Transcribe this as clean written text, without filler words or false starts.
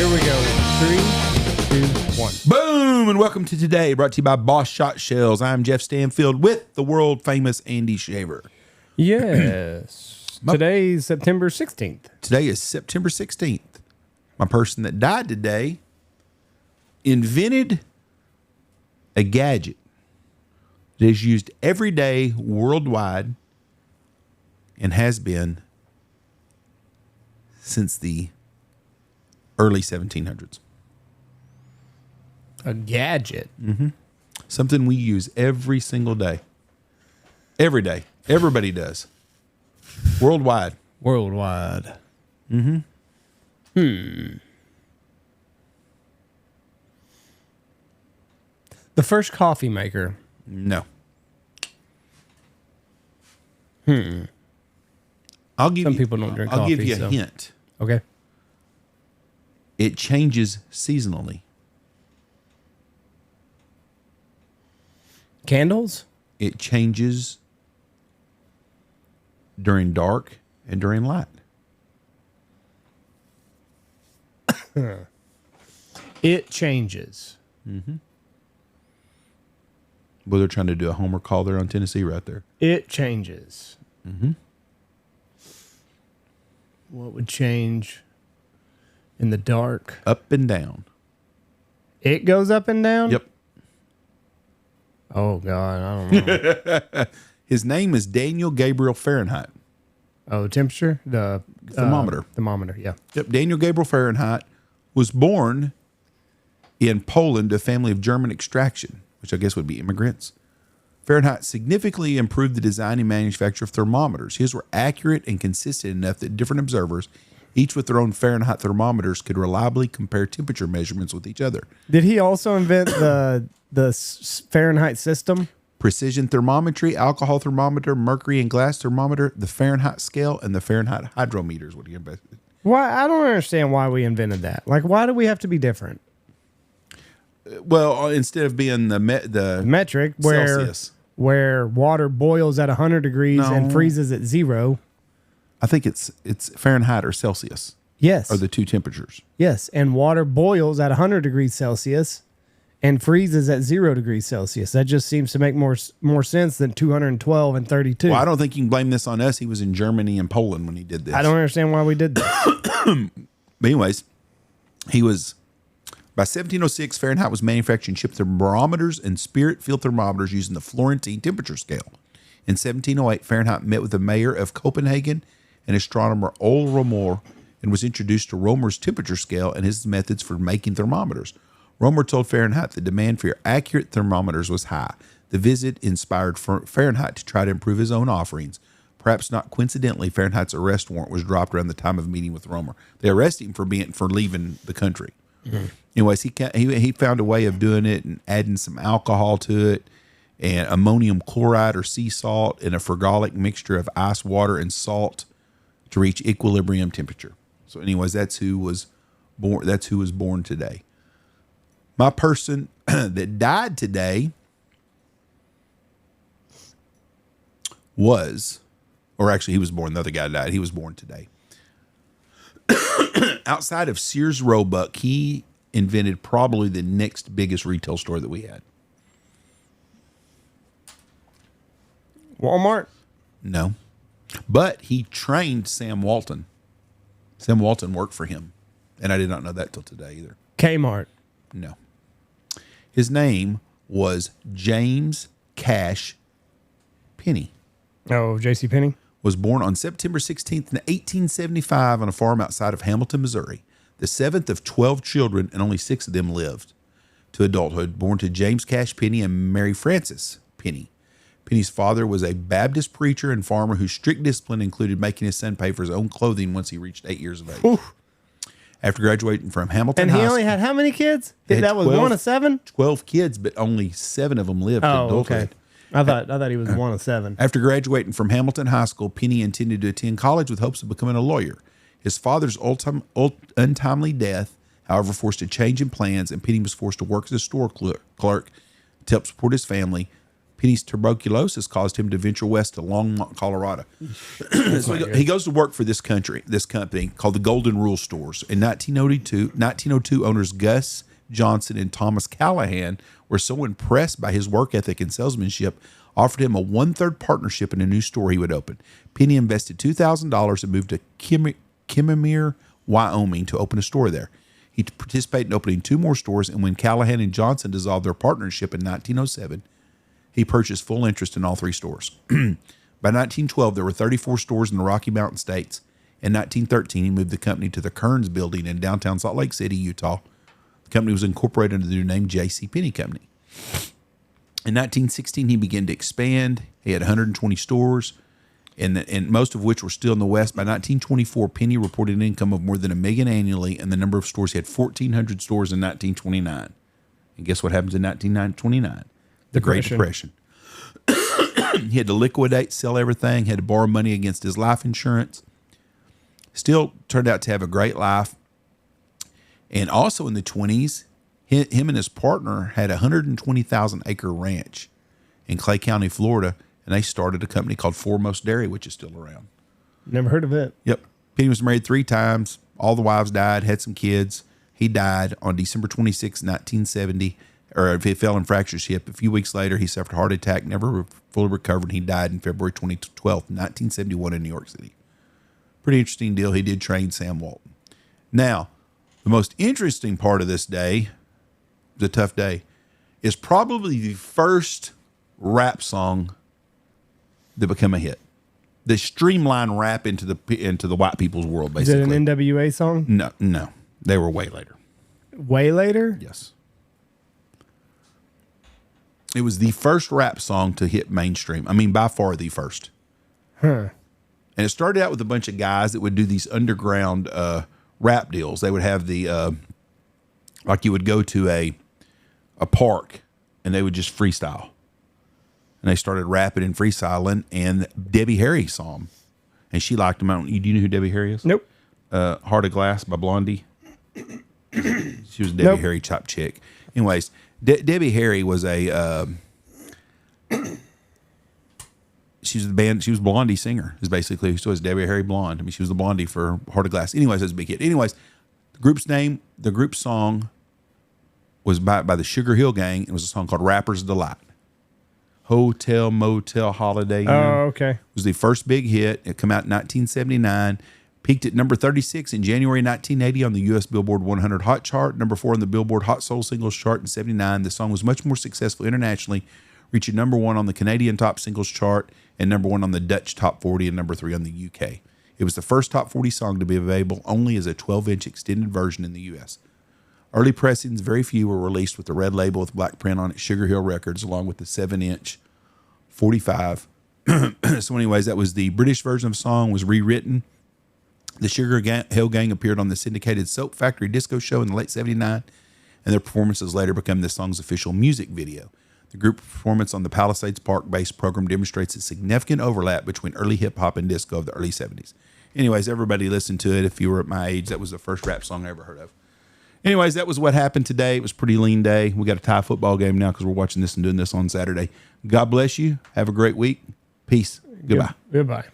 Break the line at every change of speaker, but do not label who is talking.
Here we go. 3, 2, 1.
Boom! And welcome to Today, brought to you by Boss Shot Shells. I'm Jeff Stanfield with the world famous Andy Shaver.
Yes. Today's September 16th.
Today is September 16th. My person that died today invented a gadget that is used every day worldwide and has been since the early 1700s.
A gadget.
Something we use every single day. Every day. Everybody does. Worldwide.
Worldwide. The first coffee maker.
No. I'll give
Some
you,
people don't drink
I'll
coffee.
give you a
so.
hint.
Okay.
It changes seasonally.
Candles?
It changes during dark and during light.
It changes.
Well, they're trying to do a homer call there on Tennessee right there.
It changes. What would change in the dark?
Up and down.
It goes up and down?
Yep.
Oh, God. I don't know.
His name is Daniel Gabriel Fahrenheit.
Oh, temperature? The
Thermometer.
Thermometer, yeah.
Yep. Daniel Gabriel Fahrenheit was born in Poland to a family of German extraction, which I guess would be immigrants. Fahrenheit significantly improved the design and manufacture of thermometers. His were accurate and consistent enough that different observers, each with their own Fahrenheit thermometers, could reliably compare temperature measurements with each other.
Did he also invent the Fahrenheit system?
Precision thermometry, alcohol thermometer, mercury and glass thermometer, the Fahrenheit scale, and the Fahrenheit hydrometers would be invented.
Why? I don't understand why we invented that. Like, why do we have to be different?
Well, instead of being the
Metric,
Celsius.
where water boils at 100 degrees and freezes at 0.
I think it's Fahrenheit or Celsius
Yes.
are the two temperatures.
Yes, and water boils at 100 degrees Celsius and freezes at 0 degrees Celsius. That just seems to make more sense than 212 and 32.
Well, I don't think you can blame this on us. He was in Germany and Poland when he did this.
I don't understand why we did that.
But anyways, he was... By 1706, Fahrenheit was manufactured and shipped thermometers and spirit field thermometers using the Florentine temperature scale. In 1708, Fahrenheit met with the mayor of Copenhagen and astronomer Ole Romer and was introduced to Romer's temperature scale and his methods for making thermometers. Romer told Fahrenheit the demand for accurate thermometers was high. The visit inspired Fahrenheit to try to improve his own offerings. Perhaps not coincidentally, Fahrenheit's arrest warrant was dropped around the time of meeting with Romer. They arrested him for leaving the country. Anyways, he found a way of doing it and adding some alcohol to it and ammonium chloride or sea salt and a fragolic mixture of ice water and salt to reach equilibrium temperature. So anyways, that's who was born today. My person that died today was, or actually he was born, the other guy died. He was born today. Outside of Sears Roebuck, he invented probably the next biggest retail store that we had.
Walmart?
No. But he trained Sam Walton. Sam Walton worked for him. And I did not know that till today either.
Kmart?
No. His name was James Cash Penny.
Oh, J.C. Penney?
Was born on September 16th, 1875 on a farm outside of Hamilton, Missouri. The seventh of 12 children, and only 6 of them lived to adulthood, born to James Cash Penny and Mary Frances Penny. Penny's father was a Baptist preacher and farmer whose strict discipline included making his son pay for his own clothing once he reached 8 years of age.
Oof.
After graduating from Hamilton
And
High
he only
School,
had how many kids?
He had
That was
12
one of 7?
12 kids, but only 7 of them lived to
Oh,
adulthood.
okay. I thought he was one of 7.
After graduating from Hamilton High School, Penny intended to attend college with hopes of becoming a lawyer. His father's untimely death, however, forced a change in plans, and Penny was forced to work as a store clerk to help support his family. Penny's tuberculosis caused him to venture west to Longmont, Colorado. So he goes to work for this company called the Golden Rule Stores. In 1902, owners Gus Johnson and Thomas Callahan were so impressed by his work ethic and salesmanship, offered him a 1/3 partnership in a new store he would open. Penny invested $2,000 and moved to Kimmermere, Wyoming to open a store there. He participated in opening 2 more stores, and when Callahan and Johnson dissolved their partnership in 1907, he purchased full interest in all 3 stores. By 1912, there were 34 stores in the Rocky Mountain states. In 1913, he moved the company to the Kearns Building in downtown Salt Lake City, Utah. The company was incorporated under the new name J.C. Penney Company. In 1916, he began to expand. He had 120 stores, and most of which were still in the West. By 1924, Penny reported an income of more than $1 million annually, and the number of stores, he had 1,400 stores in 1929. And guess what happens in 1929? The Great Depression. He had to liquidate, sell everything, had to borrow money against his life insurance. Still turned out to have a great life. And also in the 20s, him and his partner had a 120,000-acre ranch in Clay County, Florida, and they started a company called Foremost Dairy, which is still around.
Never heard of it.
Yep. Penny was married 3 times. All the wives died, had some kids. He died on December 26, 1970, or he fell and fractured his hip. A few weeks later, he suffered a heart attack, never fully recovered. He died in February 2012, 1971 in New York City. Pretty interesting deal. He did train Sam Walton. Now, the most interesting part of this day, the tough day, is probably the first rap song that became a hit. The streamlined rap into the white people's world, basically.
Is it an NWA song?
No. They were way later.
Way later?
Yes. It was the first rap song to hit mainstream. I mean, by far the first.
Huh.
And it started out with a bunch of guys that would do these underground rap deals. They would have the, like you would go to a park and they would just freestyle. And they started rapping and freestyling, and Debbie Harry saw him. And she liked him. Do you know who Debbie Harry is?
Nope.
Heart of Glass by Blondie. She was a Debbie Harry type chick. Anyways, Debbie Harry was she was Blondie singer, is basically. So it was Debbie Harry Blonde. I mean, she was the Blondie for Heart of Glass. Anyways, that was a big hit. Anyways, the group's song was by the Sugar Hill Gang. It was a song called Rapper's Delight. Hotel, Motel, Holiday Inn.
Oh, okay.
It was the first big hit. It came out in 1979. Peaked at number 36 in January 1980 on the U.S. Billboard 100 Hot Chart, number 4 on the Billboard Hot Soul Singles Chart in 79. The song was much more successful internationally, reaching number 1 on the Canadian Top Singles Chart and number 1 on the Dutch Top 40 and number 3 on the UK. It was the first Top 40 song to be available only as a 12-inch extended version in the U.S. Early pressings, very few, were released with the red label with black print on it, Sugar Hill Records, along with the 7-inch 45. So anyways, that was the British version of the song, was rewritten. The Sugar Hill Gang appeared on the syndicated Soap Factory disco show in the late 79, and their performances later became the song's official music video. The group performance on the Palisades Park-based program demonstrates a significant overlap between early hip-hop and disco of the early 70s. Anyways, everybody listened to it. If you were at my age, that was the first rap song I ever heard of. Anyways, that was what happened today. It was a pretty lean day. We got a tie football game now because we're watching this and doing this on Saturday. God bless you. Have a great week. Peace. Goodbye.
Goodbye.